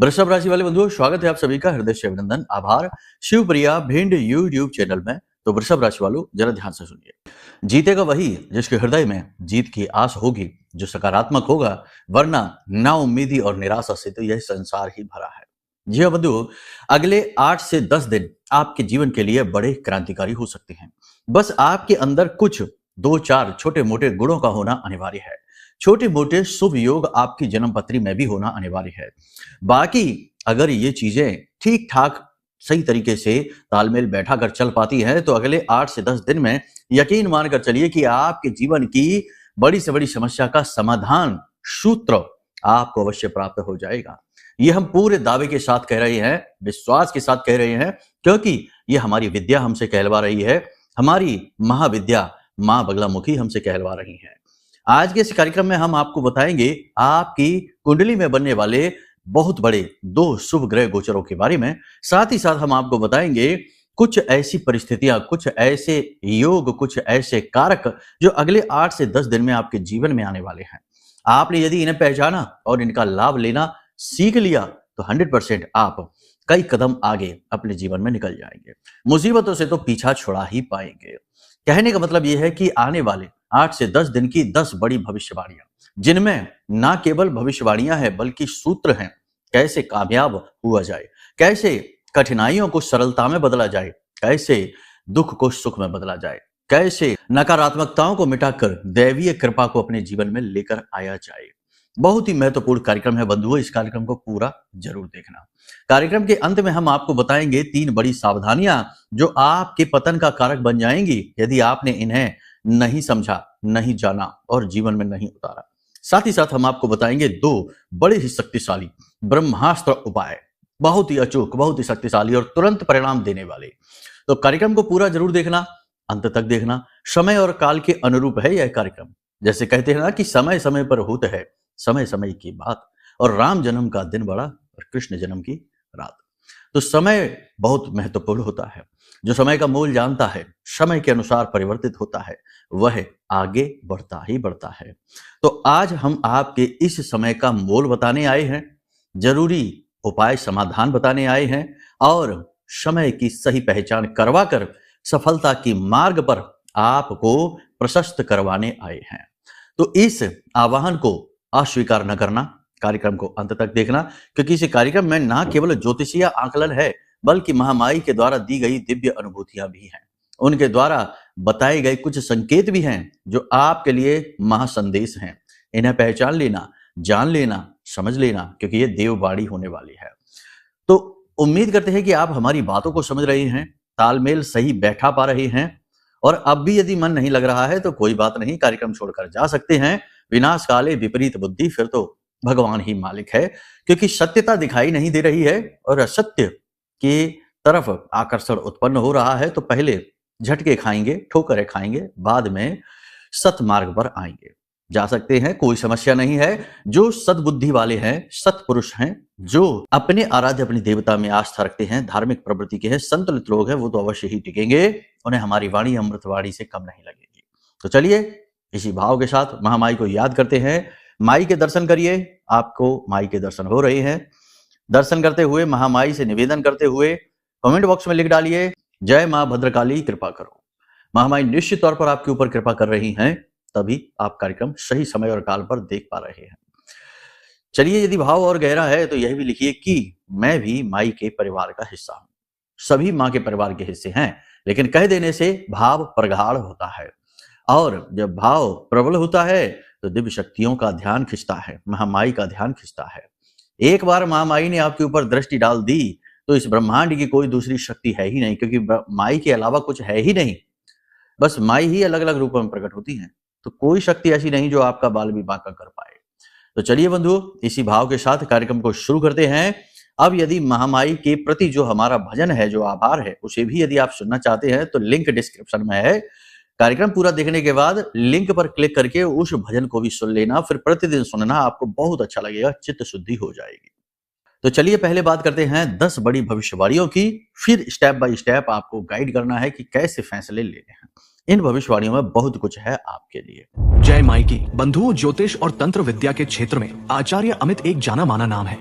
वृषभ राशि वाले बंधुओं, स्वागत है आप सभी का हृदय से अभिनंदन, आभार। शिवप्रिया भिंड यूट्यूब चैनल में। तो वृषभ राशि वालों, जरा ध्यान से सुनिए। जीतेगा वही जिसके हृदय में जीत की आस होगी, जो सकारात्मक होगा, वरना नाउम्मीदी और निराशा से तो यह संसार ही भरा है। जी हाँ बंधुओं, अगले 8 से 10 दिन आपके जीवन के लिए बड़े क्रांतिकारी हो सकते हैं। बस आपके अंदर कुछ 2-4 छोटे मोटे गुणों का होना अनिवार्य है। छोटे मोटे शुभ योग आपकी जन्म पत्री में भी होना अनिवार्य है। बाकी अगर ये चीजें ठीक ठाक सही तरीके से तालमेल बैठा कर चल पाती है, तो अगले 8 से 10 दिन में यकीन मानकर चलिए कि आपके जीवन की बड़ी से बड़ी समस्या का समाधान सूत्र आपको अवश्य प्राप्त हो जाएगा। ये हम पूरे दावे के साथ कह रहे हैं, विश्वास के साथ कह रहे हैं, क्योंकि ये हमारी विद्या हमसे कहलवा रही है। हमारी महाविद्या मां बगलामुखी हमसे कहलवा रही है। आज के इस कार्यक्रम में हम आपको बताएंगे आपकी कुंडली में बनने वाले बहुत बड़े 2 शुभ ग्रह गोचरों के बारे में। साथ ही साथ हम आपको बताएंगे कुछ ऐसी परिस्थितियां, कुछ ऐसे योग, कुछ ऐसे कारक जो अगले 8 से 10 दिन में आपके जीवन में आने वाले हैं। आपने यदि इन्हें पहचाना और इनका लाभ लेना सीख लिया तो 100% आप कई कदम आगे अपने जीवन में निकल जाएंगे। मुसीबतों से तो पीछा छुड़ा ही पाएंगे। कहने का मतलब यह है कि आने वाले 8 से 10 दिन की 10 बड़ी भविष्यवाणियां, जिनमें ना केवल भविष्यवाणियां हैं बल्कि सूत्र हैं। कैसे कामयाब हुआ जाए, कैसे कठिनाइयों को सरलता में बदला जाए, कैसे दुख को सुख में बदला जाए, कैसे नकारात्मकताओं को मिटाकर दैवीय कृपा को अपने जीवन में लेकर आया जाए। बहुत ही महत्वपूर्ण कार्यक्रम है बंधुओं, इस कार्यक्रम को पूरा जरूर देखना। कार्यक्रम के अंत में हम आपको बताएंगे 3 बड़ी सावधानियां जो आपके पतन का कारक बन जाएंगी यदि आपने इन्हें नहीं समझा, नहीं जाना और जीवन में नहीं उतारा। साथ ही साथ हम आपको बताएंगे 2 बड़े ही शक्तिशाली ब्रह्मास्त्र उपाय, बहुत ही अचूक, बहुत ही शक्तिशाली और तुरंत परिणाम देने वाले। तो कार्यक्रम को पूरा जरूर देखना, अंत तक देखना। समय और काल के अनुरूप है यह कार्यक्रम। जैसे कहते हैं ना कि समय समय पर होता है समय समय की बात, और राम जन्म का दिन बड़ा और कृष्ण जन्म की रात। तो समय बहुत महत्वपूर्ण होता है। जो समय का मूल जानता है, समय के अनुसार परिवर्तित होता है, वह आगे बढ़ता ही बढ़ता है। तो आज हम आपके इस समय का मोल बताने आए हैं, जरूरी उपाय समाधान बताने आए हैं, और समय की सही पहचान करवाकर सफलता की मार्ग पर आपको प्रशस्त करवाने आए हैं। तो इस आह्वान को अस्वीकार न करना, कार्यक्रम को अंत तक देखना, क्योंकि इस कार्यक्रम में ना केवल ज्योतिषीय आकलन है बल्कि महामाई के द्वारा दी गई दिव्य अनुभूतियां भी हैं। उनके द्वारा बताए गए कुछ संकेत भी हैं जो आपके लिए महासंदेश हैं। इन्हें पहचान लेना, जान लेना, समझ लेना, क्योंकि ये देववाणी होने वाली है। तो उम्मीद करते हैं कि आप हमारी बातों को समझ रहे हैं, तालमेल सही बैठा पा रहे हैं। और अब भी यदि मन नहीं लग रहा है तो कोई बात नहीं, कार्यक्रम छोड़कर जा सकते हैं। विनाश काले विपरीत बुद्धि, फिर तो भगवान ही मालिक है, क्योंकि सत्यता दिखाई नहीं दे रही है और असत्य की तरफ आकर्षण उत्पन्न हो रहा है। तो पहले झटके खाएंगे, ठोकरें खाएंगे, बाद में सतमार्ग पर आएंगे। जा सकते हैं, कोई समस्या नहीं है। जो सद्बुद्धि वाले हैं, सत्पुरुष हैं, जो अपने आराध्य अपनी देवता में आस्था रखते हैं, धार्मिक प्रवृत्ति के हैं, संतुलित लोग हैं, वो तो अवश्य ही टिकेंगे। उन्हें हमारी वाणी अमृतवाणी से कम नहीं लगेगी। तो चलिए इसी भाव के साथ महामाई को याद करते हैं। माई के दर्शन करिए, आपको माई के दर्शन हो रहे हैं। दर्शन करते हुए महामाई से निवेदन करते हुए कमेंट बॉक्स में लिख डालिए, जय मां भद्रकाली कृपा करो। महामाई निश्चित तौर पर आपके ऊपर कृपा कर रही हैं, तभी आप कार्यक्रम सही समय और काल पर देख पा रहे हैं। चलिए, यदि भाव और गहरा है तो यह भी लिखिए कि मैं भी माई के परिवार का हिस्सा हूं। सभी मां के परिवार के हिस्से हैं, लेकिन कह देने से भाव प्रगाढ़ होता है, और जब भाव प्रबल होता है तो दिव्य शक्तियों का ध्यान खिंचता है, महामाई का ध्यान खिंचता है। एक बार महामाई ने आपके ऊपर दृष्टि डाल दी तो इस ब्रह्मांड की कोई दूसरी शक्ति है ही नहीं, क्योंकि माई के अलावा कुछ है ही नहीं। बस माई ही अलग अलग रूपों में प्रकट होती हैं, तो कोई शक्ति ऐसी नहीं जो आपका बाल भी बांका कर पाए। तो चलिए बंधुओं, इसी भाव के साथ कार्यक्रम को शुरू करते हैं। अब यदि महामाई के प्रति जो हमारा भजन है, जो आभार है, उसे भी यदि आप सुनना चाहते हैं तो लिंक डिस्क्रिप्शन में है। कार्यक्रम पूरा देखने के बाद लिंक पर क्लिक करके उस भजन को भी सुन लेना, फिर प्रतिदिन सुनना, आपको बहुत अच्छा लगेगा, चित्त शुद्धि हो जाएगी। तो चलिए पहले बात करते हैं 10 बड़ी भविष्यवाणियों की, फिर स्टेप बाय स्टेप आपको गाइड करना है कि कैसे फैसले लेने हैं। इन भविष्यवाणियों में बहुत कुछ है आपके लिए। जय माई की। बंधुओं, ज्योतिष और तंत्र विद्या के क्षेत्र में आचार्य अमित एक जाना माना नाम है।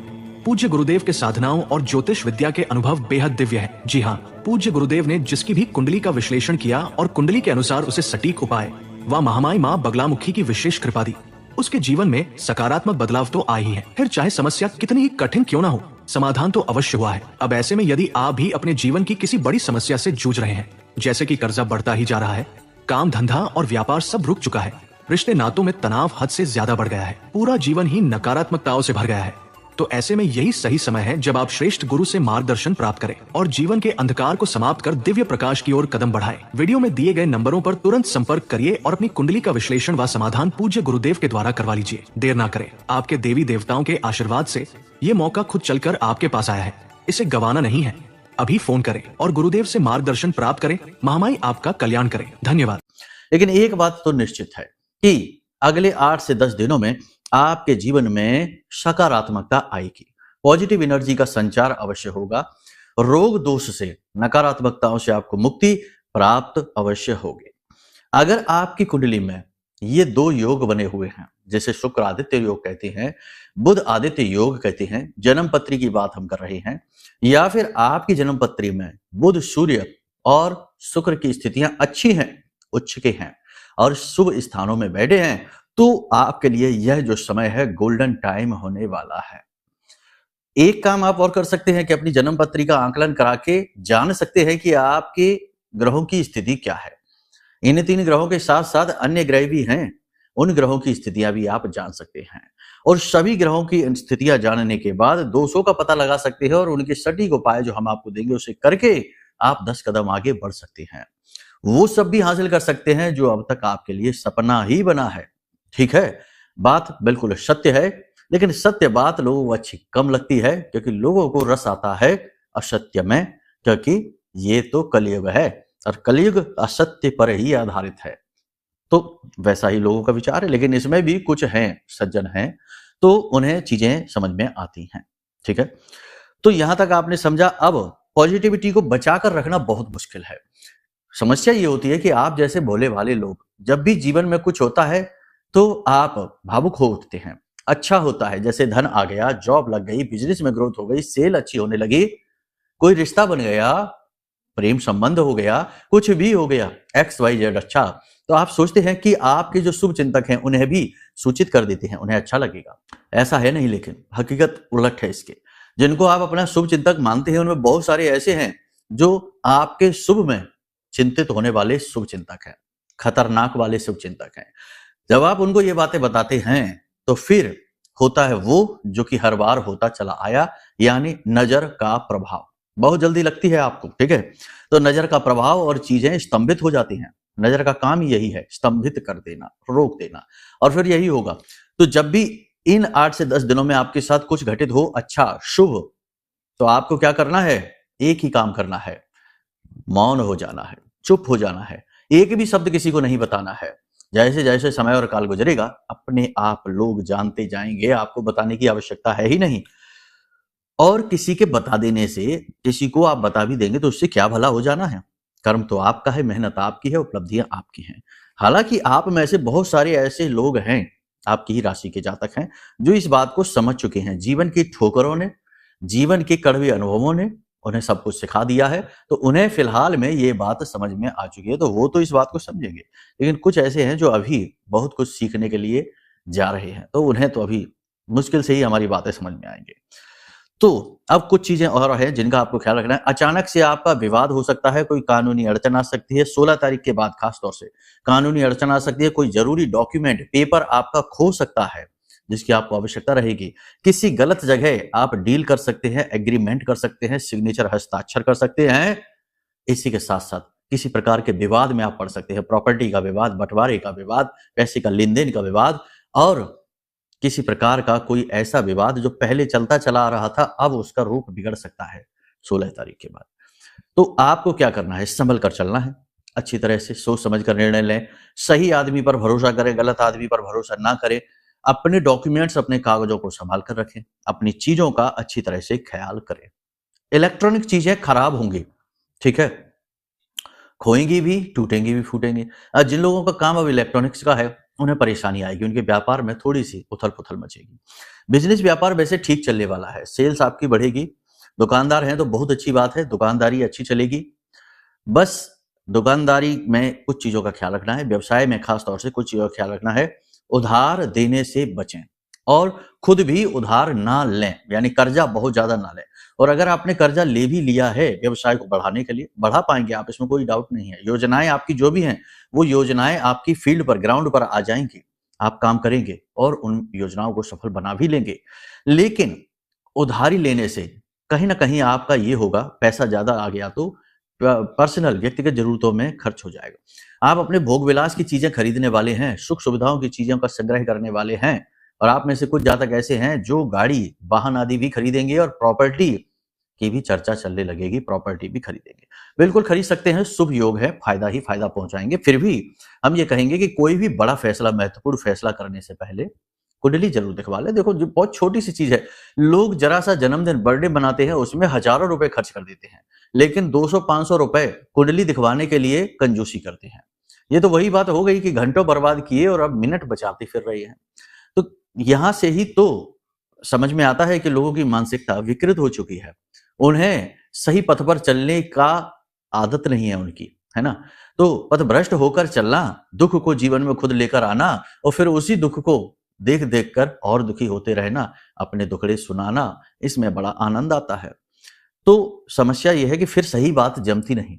पूज्य गुरुदेव के साधनाओं और ज्योतिष विद्या के अनुभव बेहद दिव्य है। जी हाँ, पूज्य गुरुदेव ने जिसकी भी कुंडली का विश्लेषण किया और कुंडली के अनुसार उसे सटीक उपाय व महामाई माँ बगलामुखी की विशेष कृपा दी, उसके जीवन में सकारात्मक बदलाव तो आ ही है। फिर चाहे समस्या कितनी ही कठिन क्यों ना हो, समाधान तो अवश्य हुआ है। अब ऐसे में यदि आप भी अपने जीवन की किसी बड़ी समस्या से जूझ रहे हैं, जैसे कि कर्जा बढ़ता ही जा रहा है, काम धंधा और व्यापार सब रुक चुका है, रिश्ते नातों में तनाव हद से ज्यादा बढ़ गया है, पूरा जीवन ही नकारात्मकताओं से भर गया है, तो ऐसे में यही सही समय है जब आप श्रेष्ठ गुरु से मार्गदर्शन प्राप्त करें और जीवन के अंधकार को समाप्त कर दिव्य प्रकाश की ओर कदम बढ़ाएं। वीडियो में दिए गए नंबरों पर तुरंत संपर्क करिए और अपनी कुंडली का विश्लेषण व समाधान पूज्य गुरुदेव के द्वारा करवा लीजिए। देर ना करें, आपके देवी देवताओं के आशीर्वाद से ये मौका खुद चलकर आपके पास आया है, इसे गंवाना नहीं है। अभी फोन करें और गुरुदेव से मार्गदर्शन प्राप्त करें। महामाई आपका कल्याण करें। धन्यवाद। लेकिन एक बात तो निश्चित है कि अगले 8 से 10 दिनों में आपके जीवन में सकारात्मकता आएगी, पॉजिटिव एनर्जी का संचार अवश्य होगा, रोग दोष से, नकारात्मकताओं से आपको मुक्ति प्राप्त अवश्य होगी। अगर आपकी कुंडली में ये 2 योग बने हुए हैं, जैसे शुक्र आदित्य योग कहते हैं, बुध आदित्य योग कहते हैं, जन्म पत्री की बात हम कर रहे हैं, या फिर आपकी जन्म पत्री में बुध, सूर्य और शुक्र की स्थितियां अच्छी हैं, उच्च के हैं और शुभ स्थानों में बैठे हैं, तो आपके लिए यह जो समय है गोल्डन टाइम होने वाला है। एक काम आप और कर सकते हैं कि अपनी जन्म पत्री का आकलन करा के जान सकते हैं कि आपके ग्रहों की स्थिति क्या है। इन 3 ग्रहों के साथ साथ अन्य ग्रह भी हैं, उन ग्रहों की स्थितियां भी आप जान सकते हैं और सभी ग्रहों की स्थितियां जानने के बाद दोषों का पता लगा सकते हैं और उनके सटीक उपाय जो हम आपको देंगे उसे करके आप 10 कदम आगे बढ़ सकते हैं। वो सब भी हासिल कर सकते हैं जो अब तक आपके लिए सपना ही बना है। ठीक है, बात बिल्कुल सत्य है, लेकिन सत्य बात लोगों को अच्छी कम लगती है क्योंकि लोगों को रस आता है असत्य में, क्योंकि ये तो कलयुग है और कलयुग असत्य पर ही आधारित है। तो वैसा ही लोगों का विचार है, लेकिन इसमें भी कुछ हैं, सज्जन हैं, तो उन्हें चीजें समझ में आती हैं। ठीक है, तो यहां तक आपने समझा। अब पॉजिटिविटी को बचाकर रखना बहुत मुश्किल है। समस्या ये होती है कि आप जैसे भोले भाले लोग जब भी जीवन में कुछ होता है तो आप भावुक हो उठते हैं। अच्छा होता है, जैसे धन आ गया, जॉब लग गई, बिजनेस में ग्रोथ हो गई, सेल अच्छी होने लगी, कोई रिश्ता बन गया, प्रेम संबंध हो गया, कुछ भी हो गया, XYZ अच्छा, तो आप सोचते हैं कि आपके जो शुभ चिंतक हैं उन्हें भी सूचित कर देते हैं, उन्हें अच्छा लगेगा। ऐसा है नहीं, लेकिन हकीकत उलट है इसके। जिनको आप अपना शुभ चिंतक मानते हैं उनमें बहुत सारे ऐसे हैं जो आपके शुभ में चिंतित होने वाले शुभ चिंतक हैं, खतरनाक वाले शुभ चिंतक हैं। जब आप उनको ये बातें बताते हैं तो फिर होता है वो जो कि हर बार होता चला आया, यानी नजर का प्रभाव। बहुत जल्दी लगती है आपको, ठीक है, तो नजर का प्रभाव और चीजें स्तंभित हो जाती हैं। नजर का काम यही है, स्तंभित कर देना, रोक देना, और फिर यही होगा। तो जब भी इन 8 से 10 दिनों में आपके साथ कुछ घटित हो अच्छा शुभ, तो आपको क्या करना है? एक ही काम करना है, मौन हो जाना है, चुप हो जाना है, एक भी शब्द किसी को नहीं बताना है। जैसे जैसे समय और काल गुजरेगा अपने आप लोग जानते जाएंगे, आपको बताने की आवश्यकता है ही नहीं। और किसी के बता देने से, किसी को आप बता भी देंगे तो उससे क्या भला हो जाना है? कर्म तो आपका है, मेहनत आपकी है, उपलब्धियां आपकी हैं। हालांकि आप में से बहुत सारे ऐसे लोग हैं, आपकी ही राशि के जातक हैं, जो इस बात को समझ चुके हैं। जीवन की ठोकरों ने, जीवन के कड़वे अनुभवों ने उन्हें सब कुछ सिखा दिया है, तो उन्हें फिलहाल में ये बात समझ में आ चुकी है, तो वो तो इस बात को समझेंगे। लेकिन कुछ ऐसे हैं जो अभी बहुत कुछ सीखने के लिए जा रहे हैं, तो उन्हें तो अभी मुश्किल से ही हमारी बातें समझ में आएंगे। तो अब कुछ चीजें और हैं जिनका आपको ख्याल रखना है। अचानक से आपका विवाद हो सकता है, कोई कानूनी अड़चन आ सकती है 16 तारीख के बाद, खास तौर से कानूनी अड़चन आ सकती है। कोई जरूरी डॉक्यूमेंट, पेपर आपका खो सकता है जिसकी आपको आवश्यकता रहेगी। किसी गलत जगह आप डील कर सकते हैं, एग्रीमेंट कर सकते हैं, सिग्नेचर हस्ताक्षर कर सकते हैं। इसी के साथ साथ किसी प्रकार के विवाद में आप पड़ सकते हैं, प्रॉपर्टी का विवाद, बंटवारे का विवाद, पैसे का लेन देन का विवाद, और किसी प्रकार का कोई ऐसा विवाद जो पहले चलता चला आ रहा था अब उसका रूप बिगड़ सकता है 16 तारीख के बाद। तो आपको क्या करना है? संभल कर चलना है, अच्छी तरह से सोच समझ कर निर्णय लें, सही आदमी पर भरोसा करें, गलत आदमी पर भरोसा ना करें। अपने डॉक्यूमेंट्स, अपने कागजों को संभाल कर रखें, अपनी चीजों का अच्छी तरह से ख्याल करें। इलेक्ट्रॉनिक चीजें खराब होंगी, ठीक है, खोएंगी भी, टूटेंगी भी, फूटेंगी। जिन लोगों का काम अब इलेक्ट्रॉनिक्स का है, उन्हें परेशानी आएगी, उनके व्यापार में थोड़ी सी उथल पुथल मचेगी। बिजनेस व्यापार वैसे ठीक चलने वाला है, सेल्स आपकी बढ़ेगी। दुकानदार हैं तो बहुत अच्छी बात है, दुकानदारी अच्छी चलेगी। बस दुकानदारी में कुछ चीजों का ख्याल रखना है, व्यवसाय में खास तौर से कुछ चीजों का ख्याल रखना है। उधार देने से बचें और खुद भी उधार ना लें, यानी कर्जा बहुत ज्यादा ना लें। और अगर आपने कर्जा ले भी लिया है व्यवसाय को बढ़ाने के लिए, बढ़ा पाएंगे आप, इसमें कोई डाउट नहीं है। योजनाएं आपकी जो भी हैं, वो योजनाएं आपकी फील्ड पर, ग्राउंड पर आ जाएंगी, आप काम करेंगे और उन योजनाओं को सफल बना भी लेंगे। लेकिन उधारी लेने से कहीं ना कहीं आपका ये होगा, पैसा ज्यादा आ गया तो पर्सनल व्यक्तिगत जरूरतों में खर्च हो जाएगा। आप अपने भोग विलास की चीजें खरीदने वाले हैं, सुख सुविधाओं की चीजों का संग्रह करने वाले हैं, और आप में से कुछ जातक ऐसे हैं जो गाड़ी वाहन आदि भी खरीदेंगे और प्रॉपर्टी की भी चर्चा चलने लगेगी, प्रॉपर्टी भी खरीदेंगे। बिल्कुल खरीद सकते हैं, शुभ योग है, फायदा ही फायदा पहुंचाएंगे। फिर भी हम ये कहेंगे कि कोई भी बड़ा फैसला, महत्वपूर्ण फैसला करने से पहले कुंडली जरूर दिखवा ले। देखो, जो बहुत छोटी सी चीज है, लोग जरा सा जन्मदिन, बर्थडे बनाते हैं, उसमें हजारों रुपए खर्च कर देते हैं, लेकिन 200-500 रुपए कुंडली दिखवाने के लिए कंजूसी करते हैं। ये तो वही बात हो गई कि घंटों बर्बाद किए और अब मिनट बचाते फिर रहे हैं। तो यहां से ही तो समझ में आता है कि लोगों की मानसिकता विकृत हो चुकी है, उन्हें सही पथ पर चलने का आदत नहीं है उनकी, है ना। तो पथभ्रष्ट होकर चलना, दुख को जीवन में खुद लेकर आना और फिर उसी दुख को देख देख कर और दुखी होते रहना, अपने दुखड़े सुनाना, इसमें बड़ा आनंद आता है। तो समस्या यह है कि फिर सही बात जमती नहीं।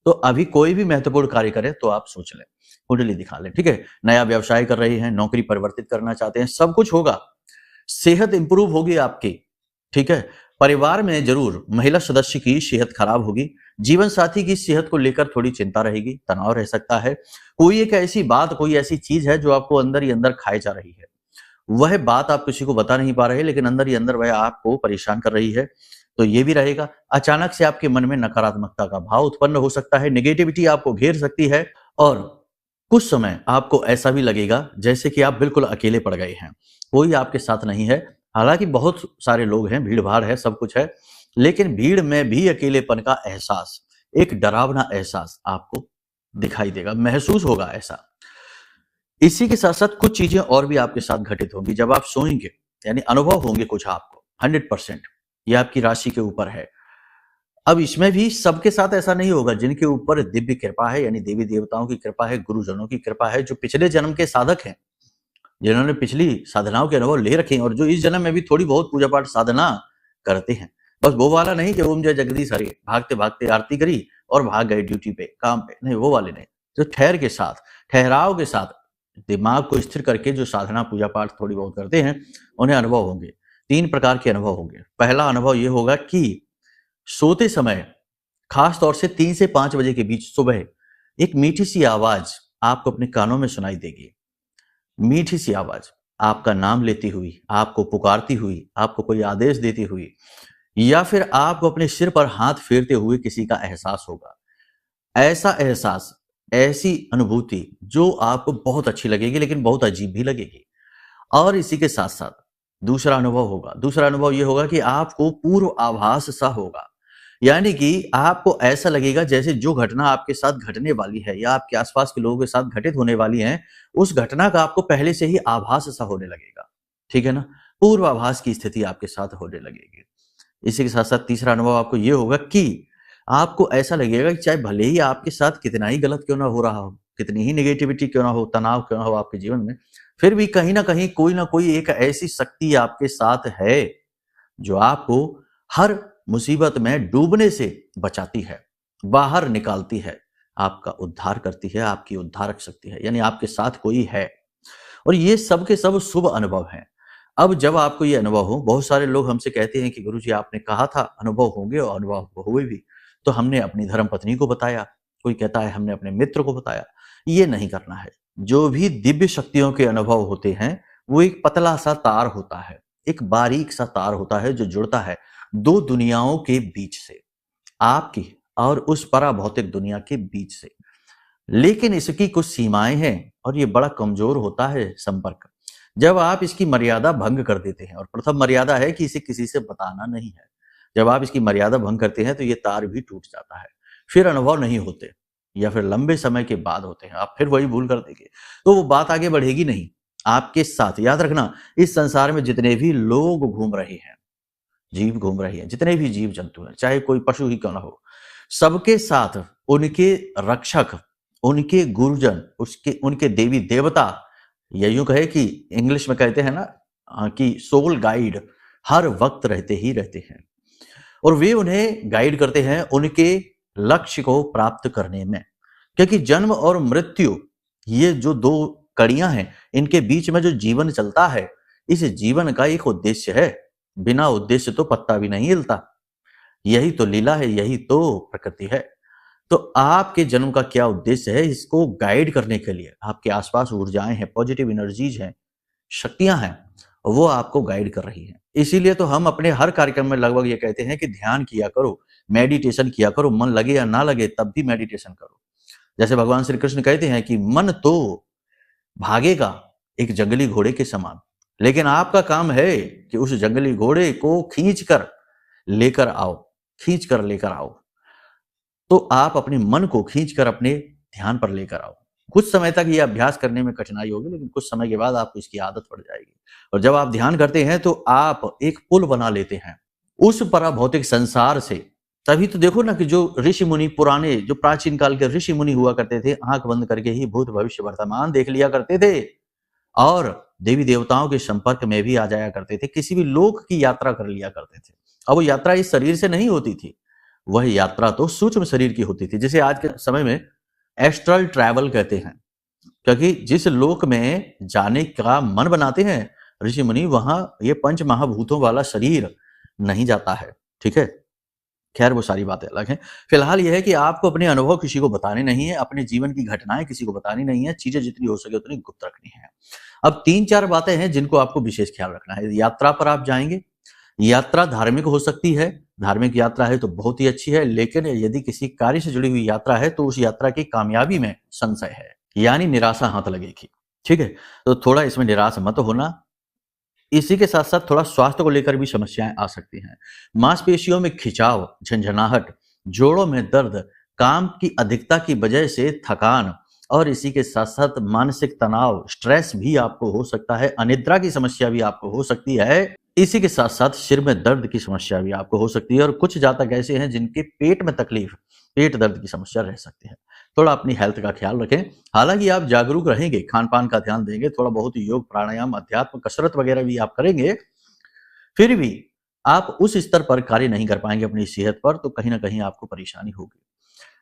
तो अभी कोई भी महत्वपूर्ण कार्य करें तो आप सोच लें, कुंडली दिखा लें, ठीक है। नया व्यवसाय कर रहे हैं, नौकरी परिवर्तित करना चाहते हैं, सब कुछ होगा। सेहत इंप्रूव होगी आपकी, ठीक है। परिवार में जरूर महिला सदस्य की सेहत खराब होगी, जीवन साथी की सेहत को लेकर थोड़ी चिंता रहेगी, तनाव रह सकता है। कोई एक ऐसी बात, कोई ऐसी चीज है जो आपको अंदर ही अंदर खाए जा रही है, वह बात आप किसी को बता नहीं पा रहे, लेकिन अंदर ही अंदर वह आपको परेशान कर रही है। तो ये भी रहेगा। अचानक से आपके मन में नकारात्मकता का भाव उत्पन्न हो सकता है, नेगेटिविटी आपको घेर सकती है, और कुछ समय आपको ऐसा भी लगेगा जैसे कि आप बिल्कुल अकेले पड़ गए हैं, कोई आपके साथ नहीं है। हालांकि बहुत सारे लोग हैं, भीड़ भाड़ है, सब कुछ है, लेकिन भीड़ में भी अकेलेपन का एहसास, एक डरावना एहसास आपको दिखाई देगा, महसूस होगा ऐसा। इसी के साथ साथ कुछ चीजें और भी आपके साथ घटित होंगी जब आप सोएंगे, यानी अनुभव होंगे कुछ आपको 100%। ये आपकी राशि के ऊपर है। अब इसमें भी सबके साथ ऐसा नहीं होगा, जिनके ऊपर दिव्य कृपा है, यानी देवी देवताओं की कृपा है, गुरुजनों की कृपा है, जो पिछले जन्म के साधक हैं, जिन्होंने पिछली साधनाओं के अनुभव ले रखे हैं और जो इस जन्म में भी थोड़ी बहुत पूजा पाठ साधना करते हैं। बस वो वाला नहीं कि ओम जय जगदीश हरि, भागते भागते आरती करी और भाग गए ड्यूटी पे, काम पे, नहीं, वो वाले नहीं। जो ठहर के साथ, ठहराव के साथ, दिमाग को स्थिर करके जो साधना पूजा पाठ थोड़ी बहुत करते हैं, उन्हें अनुभव होंगे। 3 प्रकार के अनुभव होंगे। पहला अनुभव ये होगा कि सोते समय, खास तौर से 3 से 5 बजे के बीच सुबह, एक मीठी सी आवाज आपको अपने कानों में सुनाई देगी। मीठी सी आवाज आपका नाम लेती हुई, आपको पुकारती हुई, आपको कोई आदेश देती हुई, या फिर आपको अपने सिर पर हाथ फेरते हुए किसी का एहसास होगा। ऐसा एहसास, ऐसी अनुभूति जो आपको बहुत अच्छी लगेगी, लेकिन बहुत अजीब भी लगेगी। और इसी के साथ साथ दूसरा अनुभव होगा। दूसरा अनुभव यह होगा कि आपको पूर्व आभास सा होगा, यानी कि आपको ऐसा लगेगा जैसे जो घटना आपके साथ घटने वाली है या आपके आसपास के लोगों के साथ घटित होने वाली है, उस घटना का आपको पहले से ही आभास सा होने लगेगा, ठीक है ना। पूर्वाभास की स्थिति आपके साथ होने लगेगी। इसी के साथ साथ तीसरा अनुभव आपको यह होगा कि आपको ऐसा लगेगा कि चाहे भले ही आपके साथ कितना ही गलत क्यों ना हो रहा हो, कितनी ही नेगेटिविटी क्यों ना हो, तनाव क्यों ना हो आपके जीवन में, फिर भी कहीं ना कोई एक ऐसी शक्ति आपके साथ है जो आपको हर मुसीबत में डूबने से बचाती है, बाहर निकालती है, आपका उद्धार करती है, आपकी उद्धारक शक्ति है, यानी आपके साथ कोई है। और ये सब के सब शुभ अनुभव हैं। अब जब आपको ये अनुभव हो, बहुत सारे लोग हमसे कहते हैं कि गुरुजी आपने कहा था अनुभव होंगे, और अनुभव हुए भी, तो हमने अपनी धर्म पत्नी को बताया, कोई कहता है हमने अपने मित्र को बताया। ये नहीं करना है। जो भी दिव्य शक्तियों के अनुभव होते हैं, वो एक पतला सा तार होता है, एक बारीक सा तार होता है जो जुड़ता है 2 दुनियाओं के बीच से, आपकी और उस पराभौतिक दुनिया के बीच से। लेकिन इसकी कुछ सीमाएं हैं और ये बड़ा कमजोर होता है संपर्क, जब आप इसकी मर्यादा भंग कर देते हैं। और प्रथम मर्यादा है कि इसे किसी से बताना नहीं है। जब आप इसकी मर्यादा भंग करते हैं तो ये तार भी टूट जाता है, फिर अनुभव नहीं होते। या फिर लंबे समय के बाद होते हैं, आप फिर वही भूल कर देंगे, तो वो बात आगे बढ़ेगी नहीं आपके साथ। याद रखना, इस संसार में जितने भी लोग घूम रहे हैं, जीव घूम रही है, जितने भी जीव जंतु हैं, चाहे कोई पशु ही क्यों ना हो, सबके साथ उनके रक्षक, उनके गुरुजन, उसके उनके देवी देवता, या यूं कहे कि इंग्लिश में कहते हैं ना कि सोल गाइड, हर वक्त रहते ही रहते हैं, और वे उन्हें गाइड करते हैं उनके लक्ष्य को प्राप्त करने में। क्योंकि जन्म और मृत्यु, ये जो दो कड़ियां हैं, इनके बीच में जो जीवन चलता है, इस जीवन का एक उद्देश्य है। बिना उद्देश्य तो पत्ता भी नहीं हिलता। यही तो लीला है, यही तो प्रकृति है। तो आपके जन्म का क्या उद्देश्य है, इसको गाइड करने के लिए आपके आसपास ऊर्जाएं हैं, पॉजिटिव एनर्जीज हैं, शक्तियां हैं, वो आपको गाइड कर रही हैं। इसीलिए तो हम अपने हर कार्यक्रम में लगभग ये कहते हैं कि ध्यान किया करो, मेडिटेशन किया करो, मन लगे या ना लगे तब भी मेडिटेशन करो। जैसे भगवान श्री कृष्ण कहते हैं कि मन तो भागेगा एक जंगली घोड़े के समान, लेकिन आपका काम है कि उस जंगली घोड़े को खींच कर लेकर आओ। तो आप अपने मन को खींचकर अपने ध्यान पर लेकर आओ। कुछ समय तक ये अभ्यास करने में कठिनाई होगी, लेकिन कुछ समय के बाद आपको इसकी आदत पड़ जाएगी। और जब आप ध्यान करते हैं तो आप एक पुल बना लेते हैं उस पराभौतिक संसार से। तभी तो देखो ना कि जो ऋषि मुनि, पुराने जो प्राचीन काल के ऋषि मुनि हुआ करते थे, आंख बंद करके ही भूत भविष्य वर्तमान देख लिया करते थे, और देवी देवताओं के संपर्क में भी आ जाया करते थे, किसी भी लोक की यात्रा कर लिया करते थे। अब वो यात्रा इस शरीर से नहीं होती थी, वह यात्रा तो सूक्ष्म शरीर की होती थी, जिसे आज के समय में एस्ट्रल ट्रैवल कहते हैं। क्योंकि जिस लोक में जाने का मन बनाते हैं ऋषि मुनि, वहां ये पंच महाभूतों वाला शरीर नहीं जाता है। ठीक है, खैर वो सारी बातें अलग हैं। फिलहाल यह है कि आपको अपने अनुभव किसी को बताने नहीं है, अपने जीवन की घटनाएं किसी को बतानी नहीं है, चीजें जितनी हो सके उतनी गुप्त रखनी है। अब 3-4 बातें हैं जिनको आपको विशेष ख्याल रखना है। यात्रा पर आप जाएंगे, यात्रा धार्मिक हो सकती है, धार्मिक यात्रा है तो बहुत ही अच्छी है, लेकिन यदि किसी कार्य से जुड़ी हुई यात्रा है तो उस यात्रा की कामयाबी में संशय है, यानी निराशा हाथ लगेगी। ठीक है, तो थोड़ा इसमें निराश मत होना। इसी के साथ साथ थोड़ा स्वास्थ्य को लेकर भी समस्याएं आ सकती हैं। मांसपेशियों में खिंचाव, झंझनाहट, जोड़ों में दर्द, काम की अधिकता की वजह से थकान, और इसी के साथ साथ मानसिक तनाव, स्ट्रेस भी आपको हो सकता है, अनिद्रा की समस्या भी आपको हो सकती है। इसी के साथ साथ सिर में दर्द की समस्या भी आपको हो सकती है, और कुछ जातक ऐसे हैं जिनके पेट में तकलीफ, पेट दर्द की समस्या रह सकती है। थोड़ा अपनी हेल्थ का ख्याल रखें। हालांकि आप जागरूक रहेंगे, खान पान का ध्यान देंगे, थोड़ा बहुत योग, प्राणायाम, अध्यात्म, कसरत वगैरह भी आप करेंगे, फिर भी आप उस स्तर पर कार्य नहीं कर पाएंगे अपनी सेहत पर, तो कहीं ना कहीं आपको परेशानी होगी।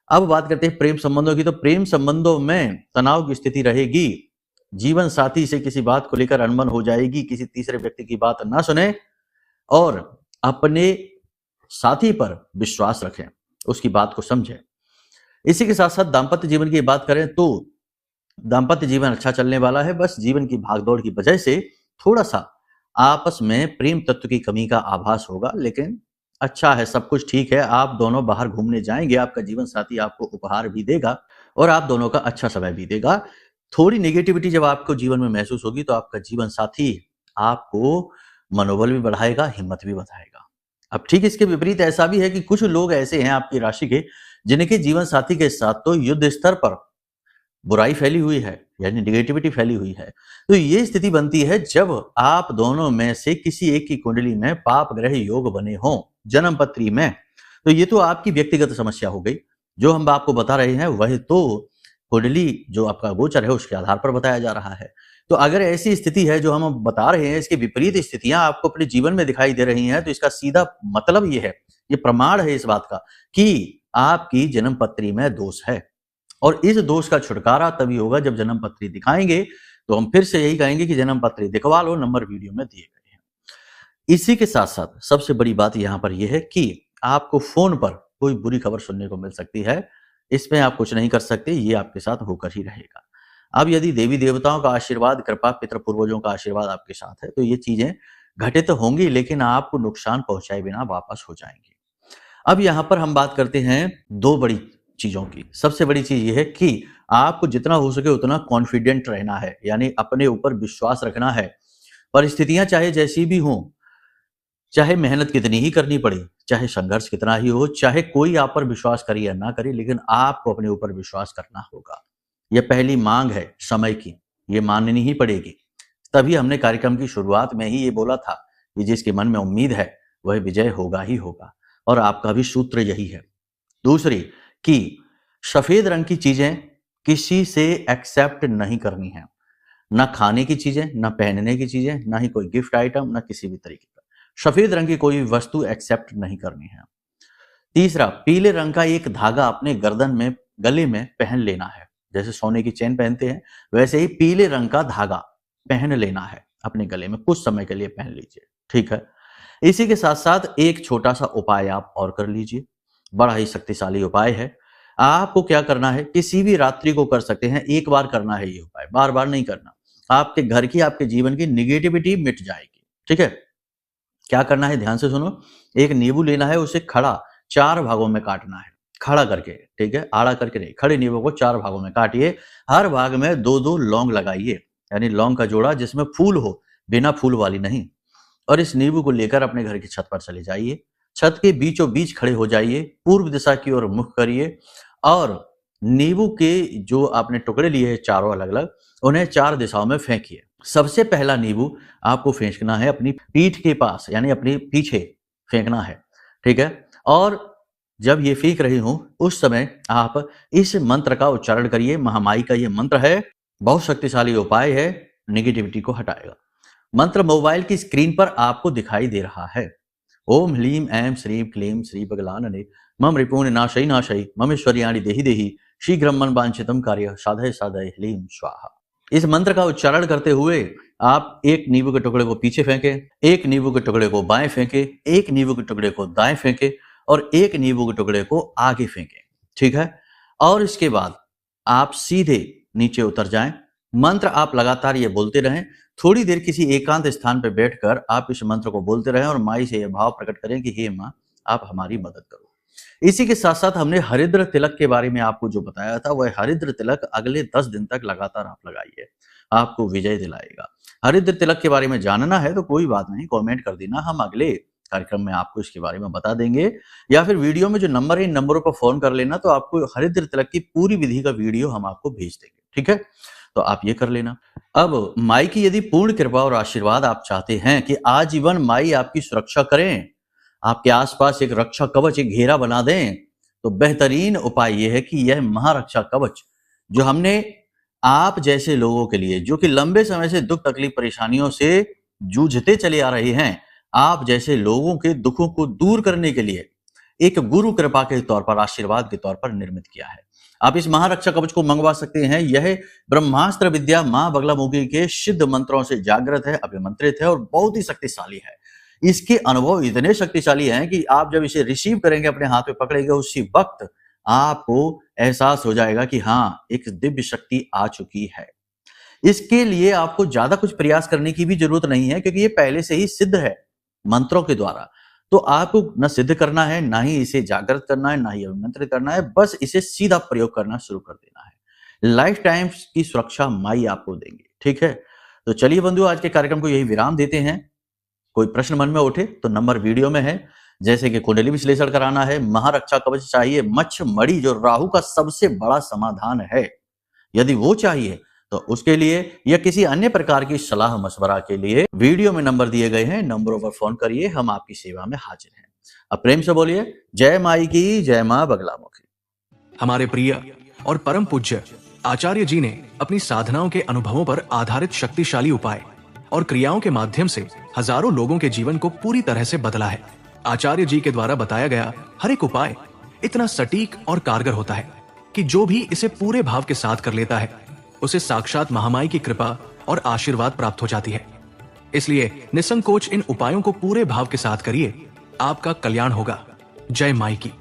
अब बात करते हैं प्रेम संबंधों की। तो प्रेम संबंधों में तनाव की स्थिति रहेगी, जीवन साथी से किसी बात को लेकर अनबन हो जाएगी, किसी तीसरे व्यक्ति की बात ना सुने और अपने साथी पर विश्वास रखें, उसकी बात को समझें। इसी के साथ साथ दाम्पत्य जीवन की बात करें तो दाम्पत्य जीवन अच्छा चलने वाला है, बस जीवन की भागदौड़ की वजह से थोड़ा सा आपस में प्रेम तत्व की कमी का आभास होगा, लेकिन अच्छा है, सब कुछ ठीक है। आप दोनों बाहर घूमने जाएंगे, आपका जीवन साथी आपको उपहार भी देगा और आप दोनों का अच्छा समय भी देगा। थोड़ी नेगेटिविटी जब आपको जीवन में महसूस होगी तो आपका जीवन साथी आपको मनोबल भी बढ़ाएगा, हिम्मत भी बढ़ाएगा। अब ठीक इसके विपरीत ऐसा भी है कि कुछ लोग ऐसे हैं आपकी राशि के, जिनके जीवन साथी के साथ तो युद्ध स्तर पर बुराई फैली हुई है, यानी नेगेटिविटी फैली हुई है। तो ये स्थिति बनती है जब आप दोनों में से किसी एक की कुंडली में पाप ग्रह योग बने हों जन्म पत्री में। तो ये तो आपकी व्यक्तिगत समस्या हो गई। जो हम आपको बता रहे हैं वह तो कुंडली जो आपका गोचर है उसके आधार पर बताया जा रहा है। तो अगर ऐसी स्थिति है जो हम बता रहे हैं, इसके विपरीत स्थितियां आपको अपने जीवन में दिखाई दे रही हैं, तो इसका सीधा मतलब ये है, ये प्रमाण है इस बात का कि आपकी जन्म पत्री में दोष है। और इस दोष का छुटकारा तभी होगा जब जन्म पत्री दिखाएंगे। तो हम फिर से यही कहेंगे कि जन्म पत्री दिखवा लो, नंबर वीडियो में दिए गए हैं। इसी के साथ साथ सबसे बड़ी बात यहां पर यह है कि आपको फोन पर कोई बुरी खबर सुनने को मिल सकती है, इसमें आप कुछ नहीं कर सकते, ये आपके साथ होकर ही रहेगा। अब यदि देवी देवताओं का आशीर्वाद, कृपा, पितृ पूर्वजों का आशीर्वाद आपके साथ है तो ये चीजें घटित होंगी, लेकिन आपको नुकसान पहुंचाए बिना वापस हो जाएंगी। अब यहां पर हम बात करते हैं दो बड़ी चीजों की। सबसे बड़ी चीज यह है कि आपको जितना हो सके उतना कॉन्फिडेंट रहना है, यानी अपने ऊपर विश्वास रखना है। परिस्थितियां चाहे जैसी भी हों, चाहे मेहनत कितनी ही करनी पड़े, चाहे संघर्ष कितना ही हो, चाहे कोई आप पर विश्वास करे या ना करे, लेकिन आपको अपने ऊपर विश्वास करना होगा। यह पहली मांग है समय की, ये माननी ही पड़ेगी। तभी हमने कार्यक्रम की शुरुआत में ही ये बोला था कि जिसके मन में उम्मीद है वह विजय होगा ही होगा, और आपका भी सूत्र यही है। दूसरी कि सफेद रंग की चीजें किसी से एक्सेप्ट नहीं करनी है, ना खाने की चीजें, ना पहनने की चीजें, ना ही कोई गिफ्ट आइटम, ना किसी भी तरीके का सफेद रंग की कोई वस्तु एक्सेप्ट नहीं करनी है। तीसरा, पीले रंग का एक धागा अपने गर्दन में, गले में पहन लेना है। जैसे सोने की चेन पहनते हैं वैसे ही पीले रंग का धागा पहन लेना है अपने गले में, कुछ समय के लिए पहन लीजिए, ठीक है। इसी के साथ साथ एक छोटा सा उपाय आप और कर लीजिए, बड़ा ही शक्तिशाली उपाय है। आपको क्या करना है, किसी भी रात्रि को कर सकते हैं, एक बार करना है ये उपाय, बार बार नहीं करना। आपके घर की, आपके जीवन की निगेटिविटी मिट जाएगी, ठीक है। क्या करना है, ध्यान से सुनो। एक नींबू लेना है, उसे खड़ा 4 भागों में काटना है, खड़ा करके, ठीक है, आड़ा करके नहीं, खड़े नींबू को 4 भागों में काटिए। हर भाग में 2-2 लौंग लगाइए, यानी लौंग का जोड़ा जिसमें फूल हो, बिना फूल वाली नहीं। और इस नींबू को लेकर अपने घर की छत पर चले जाइए। छत के बीचों बीच खड़े हो जाइए, पूर्व दिशा की ओर मुख करिए और नींबू के जो आपने टुकड़े लिए हैं चारों अलग अलग, उन्हें 4 दिशाओं में फेंकिए। सबसे पहला नींबू आपको फेंकना है अपनी पीठ के पास, यानी अपने पीछे फेंकना है, ठीक है। और जब ये फेंक रही हूं उस समय आप इस मंत्र का उच्चारण करिए। महामाई का ये मंत्र है, बहुत शक्तिशाली उपाय है, नेगेटिविटी को हटाएगा। मंत्र मोबाइल की स्क्रीन पर आपको दिखाई दे रहा है। ओम ह्लीम ऐं श्रीं क्लीं श्री बगलानने मम रिपूर्ण नाशई नाशई ममेश्वर्याणि देहि देहि शीघ्रं मन वांछितं कार्य साधय साधय ह्लीं स्वाहा। इस मंत्र का उच्चारण करते हुए आप एक नींबू के टुकड़े को पीछे फेंके, एक नींबू के टुकड़े को बाएं फेंके, एक नींबू के टुकड़े को दाएं फेंके और एक नींबू के टुकड़े को आगे फेंके, ठीक है। और इसके बाद आप सीधे नीचे उतर जाएं। मंत्र आप लगातार ये बोलते रहें। थोड़ी देर किसी एकांत स्थान पर बैठकर आप इस मंत्र को बोलते रहें और माई से यह भाव प्रकट करें कि हे माँ, आप हमारी मदद करो। इसी के साथ साथ हमने हरिद्र तिलक के बारे में आपको जो बताया था, वह हरिद्र तिलक अगले 10 दिन तक लगातार आप लगाइए, आपको विजय दिलाएगा। हरिद्र तिलक के बारे में जानना है तो कोई बात नहीं, कमेंट कर देना, हम अगले कार्यक्रम में आपको इसके बारे में बता देंगे, या फिर वीडियो में जो नंबर है इन नंबरों पर फोन कर लेना, तो आपको हरिद्र तिलक की पूरी विधि का वीडियो हम आपको भेज देंगे, ठीक है। तो आप ये कर लेना। अब माई की यदि पूर्ण कृपा और आशीर्वाद आप चाहते हैं कि आजीवन माई आपकी सुरक्षा करें, आपके आसपास एक रक्षा कवच, एक घेरा बना दें, तो बेहतरीन उपाय यह है कि यह महारक्षा कवच जो हमने आप जैसे लोगों के लिए, जो कि लंबे समय से दुख तकलीफ परेशानियों से जूझते चले आ रहे हैं, आप जैसे लोगों के दुखों को दूर करने के लिए एक गुरु कृपा के तौर पर, आशीर्वाद के तौर पर निर्मित किया है। आप इस महारक्षा कवच को मंगवा सकते हैं। यह ब्रह्मास्त्र विद्या मां बगलामुखी के सिद्ध मंत्रों से जागृत है, अभिमंत्रित है और बहुत ही शक्तिशाली है। इसके अनुभव इतने शक्तिशाली हैं कि आप जब इसे रिसीव करेंगे, अपने हाथ में पकड़ेंगे, उसी वक्त आपको एहसास हो जाएगा कि हाँ, एक दिव्य शक्ति आ चुकी है। इसके लिए आपको ज्यादा कुछ प्रयास करने की भी जरूरत नहीं है, क्योंकि ये पहले से ही सिद्ध है मंत्रों के द्वारा। तो आपको न सिद्ध करना है, ना ही इसे जागृत करना है, ना ही अभिमंत्रित करना है, बस इसे सीधा प्रयोग करना शुरू कर देना है। लाइफ टाइम की सुरक्षा माई आपको देंगे, ठीक है। तो चलिए बंधु, आज के कार्यक्रम को यही विराम देते हैं। कोई प्रश्न मन में उठे तो नंबर वीडियो में है, जैसे कि कुंडली विश्लेषण कराना है, महारक्षा कवच चाहिए, मच्छ मणि जो राहु का सबसे बड़ा समाधान है, यदि वो चाहिए तो उसके लिए, या किसी अन्य प्रकार की सलाह मशवरा के लिए वीडियो में नंबर दिए गए हैं, नंबरों पर फोन करिए, हम आपकी सेवा में हाजिर हैं। अब प्रेम से बोलिए जय माई की, जय मां बगलामुखी। हमारे प्रिय और परम पूज्य आचार्य जी ने अपनी साधनाओं के अनुभवों पर आधारित शक्तिशाली उपाय और क्रियाओं के माध्यम से हजारों लोगों के जीवन को पूरी तरह से बदला है। आचार्य जी के द्वारा बताया गया हर एक उपाय इतना सटीक और कारगर होता है कि जो भी इसे पूरे भाव के साथ कर लेता है, उसे साक्षात महामाई की कृपा और आशीर्वाद प्राप्त हो जाती है। इसलिए निसंकोच इन उपायों को पूरे भाव के साथ करिए, आपका कल्याण होगा। जय माई की।